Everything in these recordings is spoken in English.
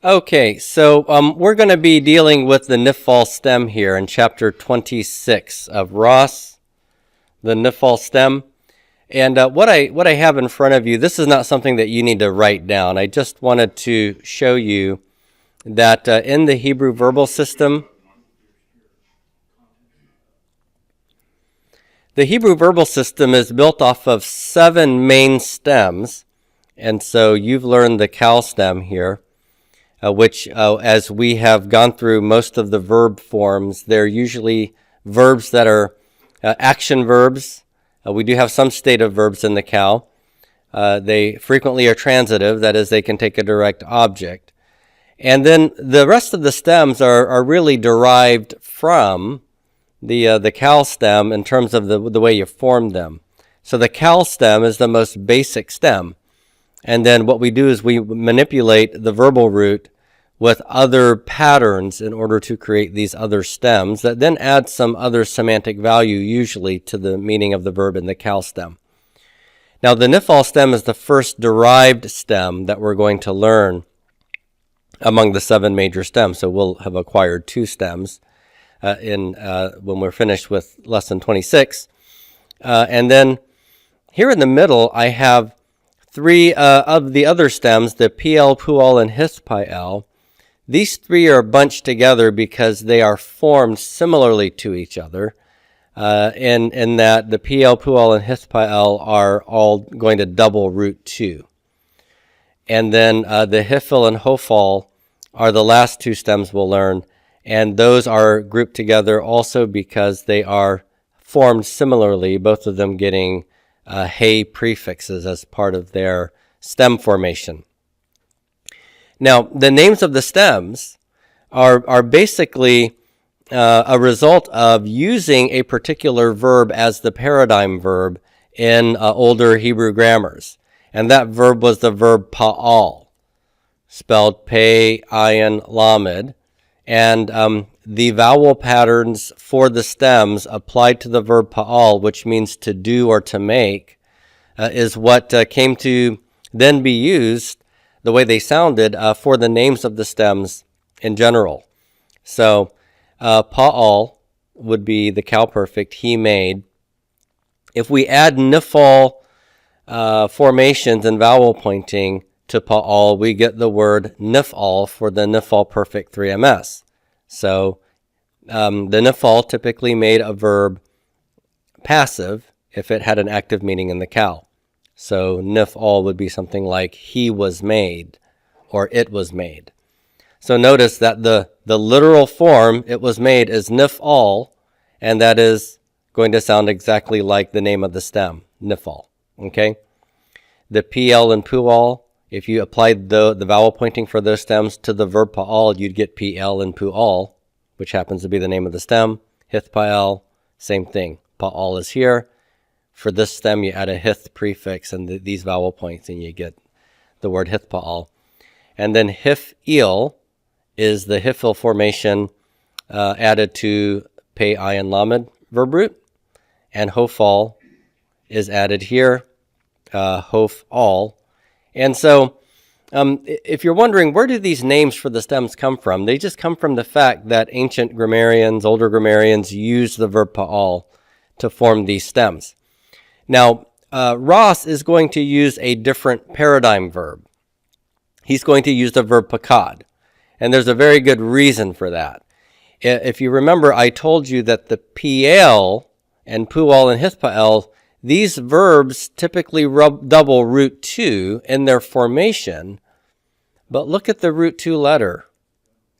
Okay, so we're going to be dealing with the Niffle Stem here in chapter 26 of Ross, the Niffle Stem. And what I have in front of you, this is not something that you need to write down. I just wanted to show you that in the Hebrew verbal system, the Hebrew verbal system is built off of 7 main stems. And so you've learned the cow stem here. Which, as we have gone through most of the verb forms, they're usually verbs that are action verbs. We do have some stative verbs in the cow. They frequently are transitive, that is, they can take a direct object. And then the rest of the stems are really derived from the cow stem in terms of the way you form them. So the cow stem is the most basic stem. And then what we do is we manipulate the verbal root with other patterns in order to create these other stems that then add some other semantic value, usually to the meaning of the verb in the cow stem. Now, the Niffle stem is the first derived stem that we're going to learn among the 7 major stems. So we'll have acquired 2 stems when we're finished with lesson 26. And then here in the middle, I have 3 of the other stems, the PL, PUL, and HISPIL. These 3 are bunched together because they are formed similarly to each other, in that the PL, PUL, and HISPIL are all going to double root 2. And then the HIFIL and HOFAL are the last 2 stems we'll learn, and those are grouped together also because they are formed similarly, both of them getting hey prefixes as part of their stem formation. Now, the names of the stems are basically a result of using a particular verb as the paradigm verb in older Hebrew grammars. And that verb was the verb pa'al, spelled pei, ayin, lamed. And the vowel patterns for the stems applied to the verb pa'al, which means to do or to make, is what came to then be used the way they sounded for the names of the stems in general. So pa'al would be the cow perfect, he made. If we add niffle formations and vowel pointing to pa'al, we get the word nif'al for the niffle perfect 3ms. So the niffle typically made a verb passive if it had an active meaning in the cow. So nif'al would be something like he was made or it was made. So notice that the literal form it was made is nif'al, and that is going to sound exactly like the name of the stem, nif'al. Okay? The PL and PUL, if you applied the vowel pointing for those stems to the verb pa'al, you'd get PL and PUL, which happens to be the name of the stem. HITHPAL, same thing. Pa'al is here. For this stem, you add a hith prefix and these vowel points, and you get the word hithpa'al. And then hif-il is the hifil formation added to pei, ayin, lamed verb root. And hofal is added here, hof-al. And so if you're wondering, where do these names for the stems come from? They just come from the fact that ancient grammarians, older grammarians, used the verb pa'al to form these stems. Now, Ross is going to use a different paradigm verb. He's going to use the verb pakad. And there's a very good reason for that. If you remember, I told you that the PL and PUL and HITHPAL, these verbs typically double root 2 in their formation. But look at the root 2 letter.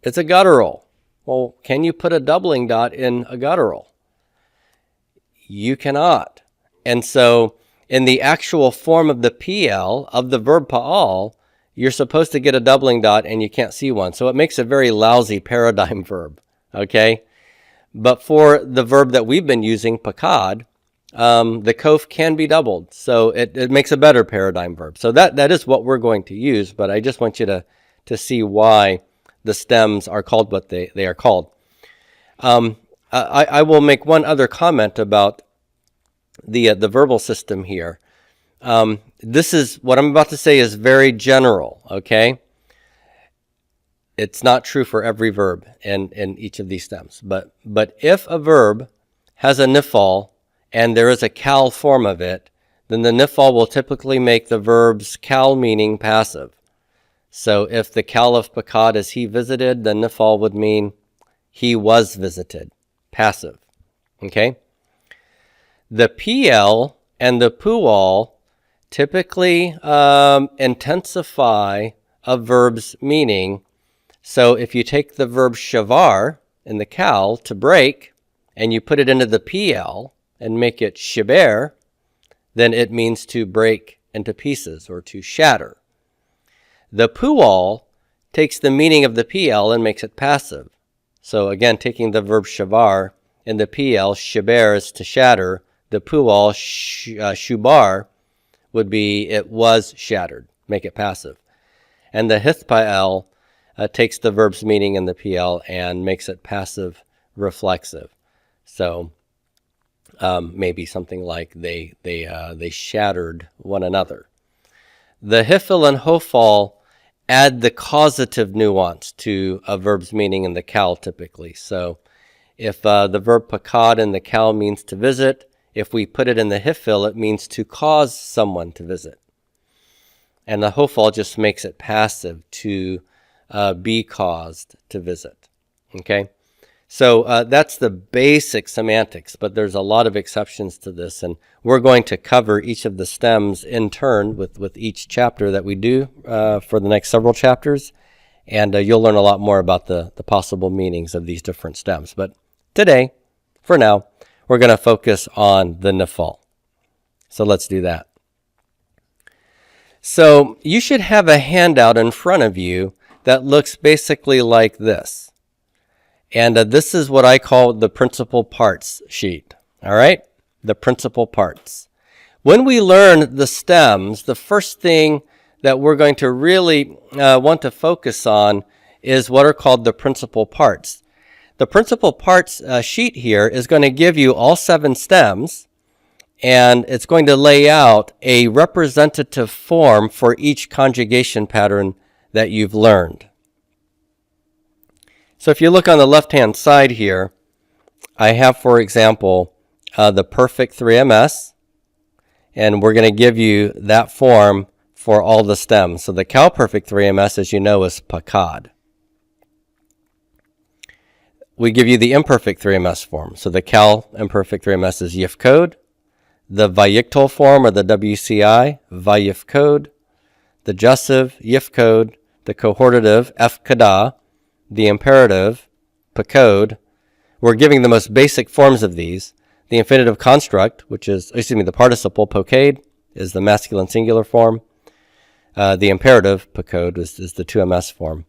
It's a guttural. Well, can you put a doubling dot in a guttural? You cannot. And so in the actual form of the PL of the verb pa'al, you're supposed to get a doubling dot and you can't see one. So it makes a very lousy paradigm verb, okay? But for the verb that we've been using, pakad, the kof can be doubled. So it makes a better paradigm verb. So that is what we're going to use, but I just want you to see why the stems are called what they are called. I will make one other comment about the verbal system here. This is what I'm about to say is very general, okay? it's not true for every verb in each of these stems. But if a verb has a niffle and there is a cal form of it, then the niffle will typically make the verb's cal meaning passive. So if the cal of pakad is he visited, the niffle would mean he was visited, passive. Okay? The PL and the pual typically intensify a verb's meaning. So if you take the verb shavar in the cal, to break, and you put it into the PL and make it shiber, then it means to break into pieces or to shatter. The pual takes the meaning of the PL and makes it passive. So again, taking the verb shavar in the PL, shiber is to shatter. The pual, shubar, would be it was shattered, make it passive. And the hithpael takes the verb's meaning in the PL and makes it passive reflexive. So maybe something like they shattered one another. The hifil and hofal add the causative nuance to a verb's meaning in the cal typically. So if the verb pakad in the cal means to visit, if we put it in the hifil, it means to cause someone to visit. And the hofal just makes it passive, to be caused to visit. Okay? So that's the basic semantics, but there's a lot of exceptions to this, and we're going to cover each of the stems in turn with each chapter that we do for the next several chapters, and you'll learn a lot more about the possible meanings of these different stems. But today, for now, we're going to focus on the niffle. So let's do that. So you should have a handout in front of you that looks basically like this. And this is what I call the principal parts sheet. All right? The principal parts. When we learn the stems, the first thing that we're going to really want to focus on is what are called the principal parts. The principal parts sheet here is going to give you all 7 stems, and it's going to lay out a representative form for each conjugation pattern that you've learned. So if you look on the left-hand side here, I have, for example, the perfect 3MS, and we're going to give you that form for all the stems. So the cal perfect 3MS, as you know, is pakad. We give you the imperfect 3MS form. So the cal imperfect 3MS is yifkod. The vayiktal form, or the WCI, vayifkod. The jussive, yifkod. The cohortative, efkada. The imperative, pakod. We're giving the most basic forms of these. The infinitive construct, which is, the participle, pokad, is the masculine singular form. The imperative, pakod, is the 2MS form.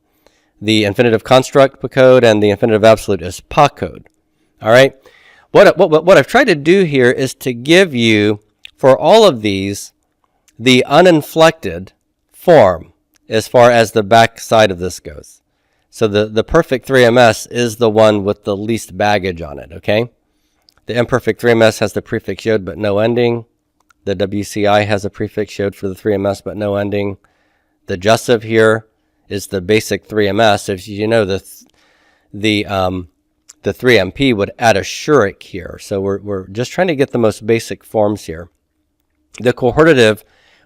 The infinitive construct, pakod, and the infinitive absolute is pakod. All right? What I've tried to do here is to give you, for all of these, the uninflected form as far as the back side of this goes. So the perfect 3MS is the one with the least baggage on it, okay? The imperfect 3MS has the prefix yod but no ending. The WCI has a prefix yod for the 3MS but no ending. The jussive here is the basic 3MS. If you know, the 3MP would add a shurik here. So we're just trying to get the most basic forms here. The cohortative,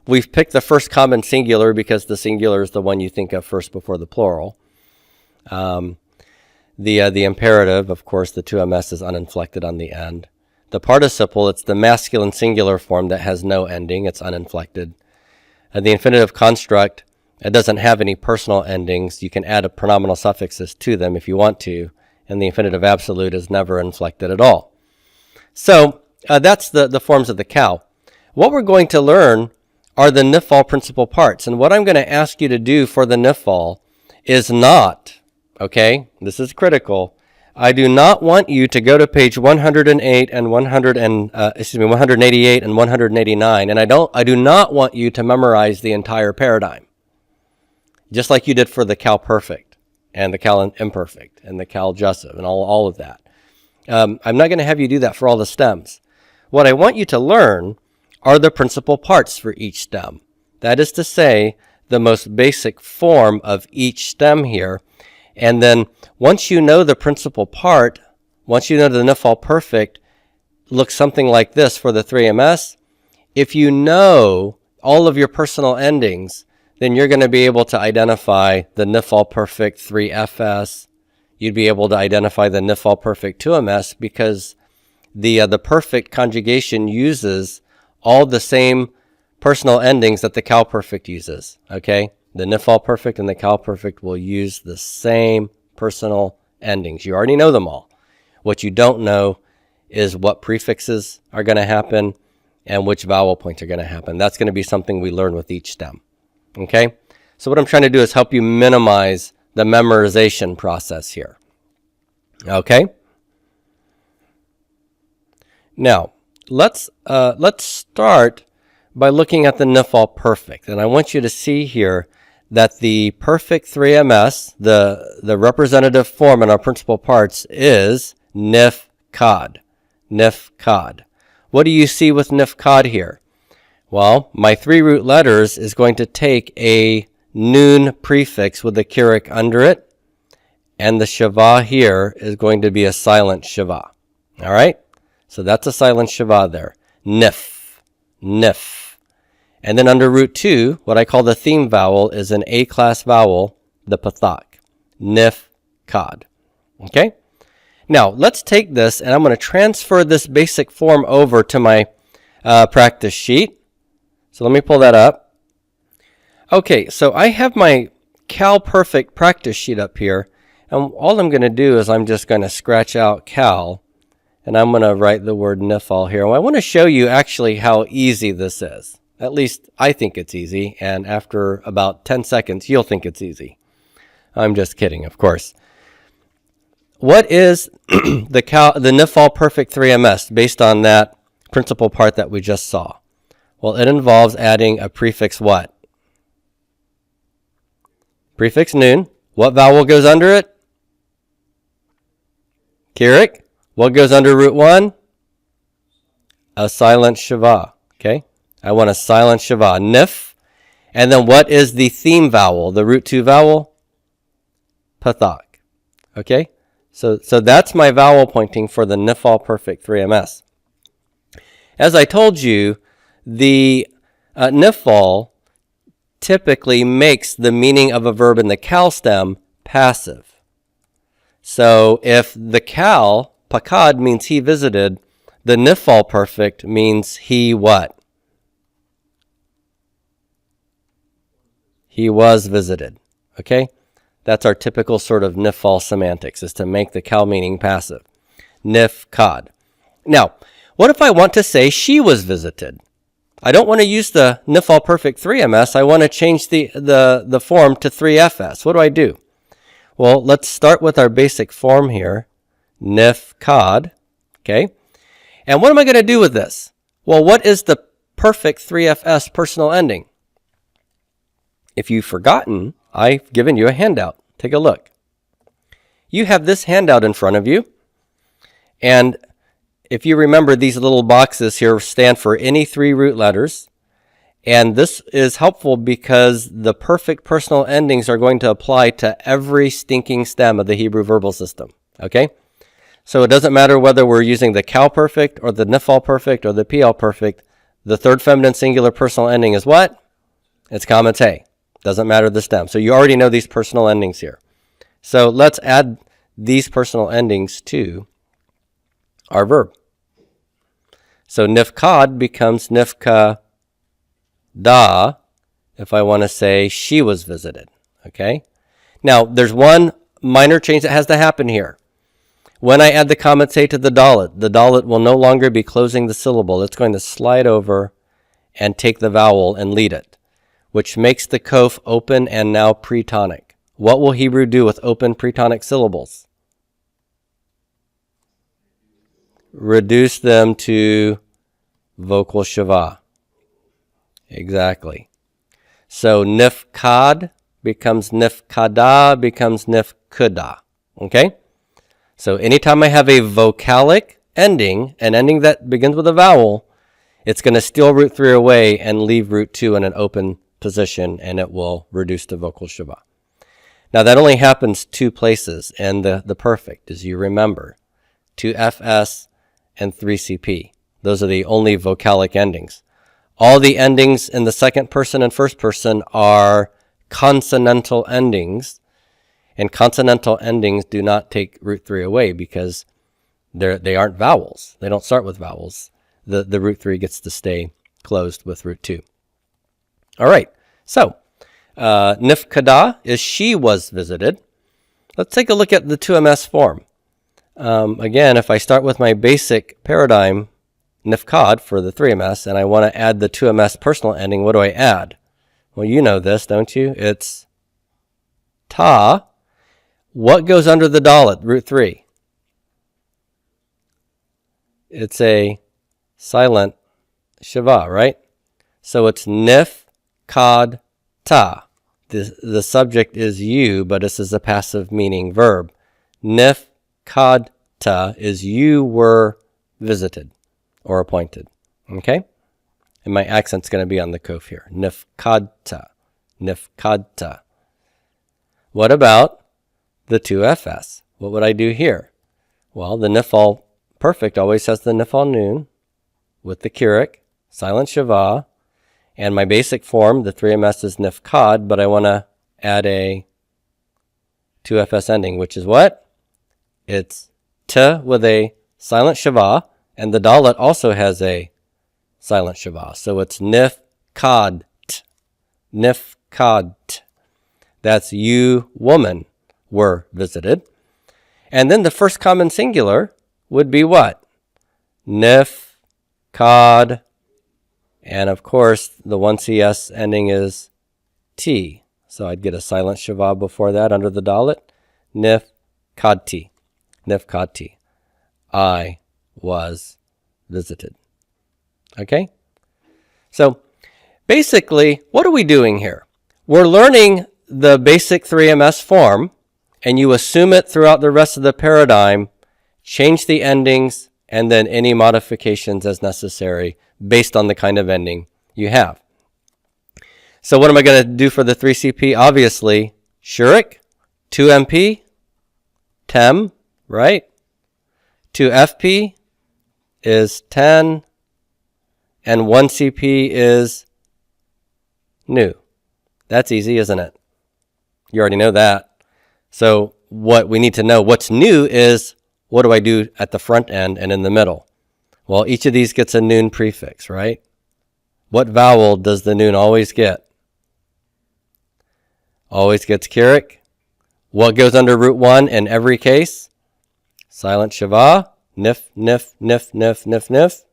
we've picked the first common singular because the singular is the one you think of first before the plural. The imperative, of course, the 2MS is uninflected on the end. The participle, it's the masculine singular form that has no ending. It's uninflected. The infinitive construct, it doesn't have any personal endings. You can add a pronominal suffixes to them if you want to. And the infinitive absolute is never inflected at all. So that's the forms of the cal. What we're going to learn are the niffle principal parts. And what I'm going to ask you to do for the niffle is not, okay, this is critical, I do not want you to go to page 108 and 188 and 189, and I do not want you to memorize the entire paradigm, just like you did for the cal perfect and the cal imperfect and the cal jussive and all of that. I'm not going to have you do that for all the stems. What I want you to learn are the principal parts for each stem. That is to say, the most basic form of each stem here. And then once you know the principal part, once you know the Niffle perfect looks something like this for the 3MS, if you know all of your personal endings, then you're going to be able to identify the Niffle perfect 3FS. You'd be able to identify the Niffle perfect 2MS because the perfect conjugation uses all the same personal endings that the Cal perfect uses. Okay, the Niffle perfect and the Cal perfect will use the same personal endings. You already know them all. What you don't know is what prefixes are going to happen and which vowel points are going to happen. That's going to be something we learn with each stem. Okay, so what I'm trying to do is help you minimize the memorization process here. Okay. Now, let's start by looking at the Niffle perfect. And I want you to see here that the perfect 3MS, the representative form in our principal parts, is Nif-Cod. Nif-Cod. What do you see with Nif-Cod here? Well, my 3 root letters is going to take a noon prefix with the Keurig under it, and the Shava here is going to be a silent Shava. All right? So that's a silent Shava there. Nif, Nif. And then under root 2, what I call the theme vowel is an A-class vowel, the Pathak. Nif-Cod. Okay? Now, let's take this, and I'm going to transfer this basic form over to my practice sheet. So let me pull that up. Okay, so I have my Cal Perfect practice sheet up here, and all I'm going to do is I'm just going to scratch out Cal, and I'm going to write the word Niffle here. Well, I want to show you actually how easy this is. At least I think it's easy, and after about 10 seconds, you'll think it's easy. I'm just kidding, of course. What is the Niffle Perfect 3MS based on that principal part that we just saw? Well, it involves adding a prefix what? Prefix noon. What vowel goes under it? Keurig. What goes under root 1? A silent Shava. Okay. I want a silent Shava. Nif. And then what is the theme vowel? The root 2 vowel? Pathak. Okay. So that's my vowel pointing for the Niffle Perfect 3MS. As I told you, the Niffle typically makes the meaning of a verb in the Cal stem passive. So if the Cal, Pakad, means he visited, the Niffle perfect means he what? He was visited. Okay? That's our typical sort of Niffle semantics, is to make the Cal meaning passive. Nif-Cod. Now, what if I want to say she was visited? I don't want to use the Niffle Perfect 3MS. I want to change the form to 3FS. What do? Well, let's start with our basic form here. Nif-Cod. Okay. And what am I going to do with this? Well, what is the perfect 3FS personal ending? If you've forgotten, I've given you a handout. Take a look. You have this handout in front of you. And if you remember, these little boxes here stand for any 3 root letters. And this is helpful because the perfect personal endings are going to apply to every stinking stem of the Hebrew verbal system. Okay? So it doesn't matter whether we're using the Cal perfect or the Niffle perfect or the PL perfect. The third feminine singular personal ending is what? It's kamate. Doesn't matter the stem. So you already know these personal endings here. So let's add these personal endings to our verb. So Nif-Cod becomes Nif-Ka-da if I want to say she was visited. Okay? Now, there's one minor change that has to happen here. When I add the kamate to the dalet will no longer be closing the syllable. It's going to slide over and take the vowel and lead it, which makes the kof open and now pretonic. What will Hebrew do with open pretonic syllables? Reduce them to vocal shava. Exactly. So Nif-Cod becomes Nif-Kada becomes Nif-Kuda. Okay? So anytime I have a vocalic ending, an ending that begins with a vowel, it's going to steal root 3 away and leave root 2 in an open position, and it will reduce to vocal shava. Now that only happens 2 places in the perfect, as you remember. 2FS and 3CP. Those are the only vocalic endings. All the endings in the second person and first person are consonantal endings, and consonantal endings do not take root 3 away because they aren't vowels. They don't start with vowels. The root 3 gets to stay closed with root 2. All right, so Nifkada is she was visited. Let's take a look at the 2MS form. Again, if I start with my basic paradigm, Nifkad for the 3MS, and I want to add the 2MS personal ending, what do I add? Well, you know this, don't you? It's ta. What goes under the dalet, root 3? It's a silent shiva, right? So it's nif, kad, ta. The subject is you, but this is a passive meaning verb. Nif, kad, ta is you were visited or appointed. Okay? And my accent's going to be on the kof here. Nifkadta. Nifkadta. What about the 2FS? What would I do here? Well, the Niffle perfect always has the Niffle noon with the Keurig, silent shiva, and my basic form, the 3MS is Nifkad, but I want to add a 2FS ending, which is what? It's t with a silent shiva, and the dalet also has a silent shiva. So it's Nifkad. Nifkad. That's you, woman, were visited. And then the first common singular would be what? Nifkad. And of course, the 1CS ending is T. So I'd get a silent shiva before that under the dalet. Nifkadti. Nifkadti. I was visited. Okay? So basically, what are we doing here? We're learning the basic 3MS form, and you assume it throughout the rest of the paradigm, change the endings, and then any modifications as necessary based on the kind of ending you have. So what am I going to do for the 3CP? Obviously, Shurik, 2MP, Tem, right? 2FP is 10, and 1CP is new. That's easy, isn't it? You already know that. So what we need to know, what's new is, what do I do at the front end and in the middle? Well, each of these gets a noon prefix, right? What vowel does the noon always get? Always gets Keurig. What goes under root 1 in every case? Silent shiva. Nif, nif, nif, nif, nif, nif.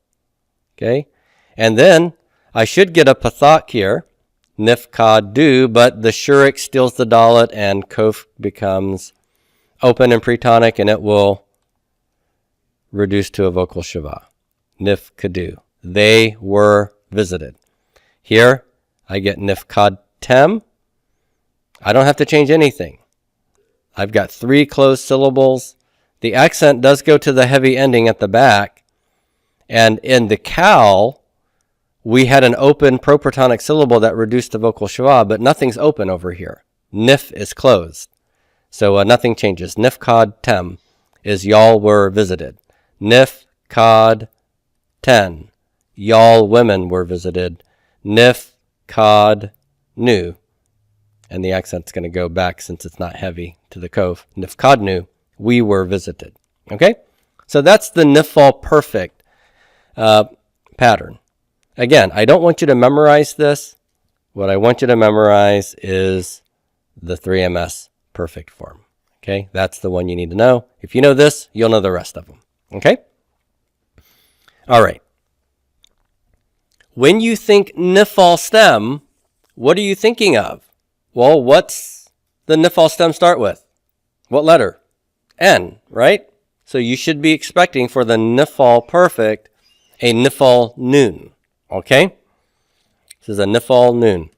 Okay. And then I should get a pathak here. Nif, kad, do, but the shurik steals the dalet and kof becomes open and pretonic, and it will reduce to a vocal shiva. Nif, kadu. They were visited. Here, I get nif, kad, tem. I don't have to change anything. I've got 3 closed syllables. The accent does go to the heavy ending at the back. And in the cow, we had an open proprotonic syllable that reduced the vocal shiva, but nothing's open over here. Nif is closed. So nothing changes. Nif, kad, tem is y'all were visited. Nif, kad, ten. Y'all women were visited. Nif, kad, nu. And the accent's going to go back since it's not heavy to the kof. Nif, kad, nu. We were visited. Okay? So that's the Niffle perfect pattern. Again, I don't want you to memorize this. What I want you to memorize is the 3MS perfect form. Okay? That's the one you need to know. If you know this, you'll know the rest of them. Okay? All right. When you think Niffle Stem, what are you thinking of? Well, what's the Niffle Stem start with? What letter? N, right? So you should be expecting for the Niffle perfect a Niffle noon. Okay? This is a Niffle noon.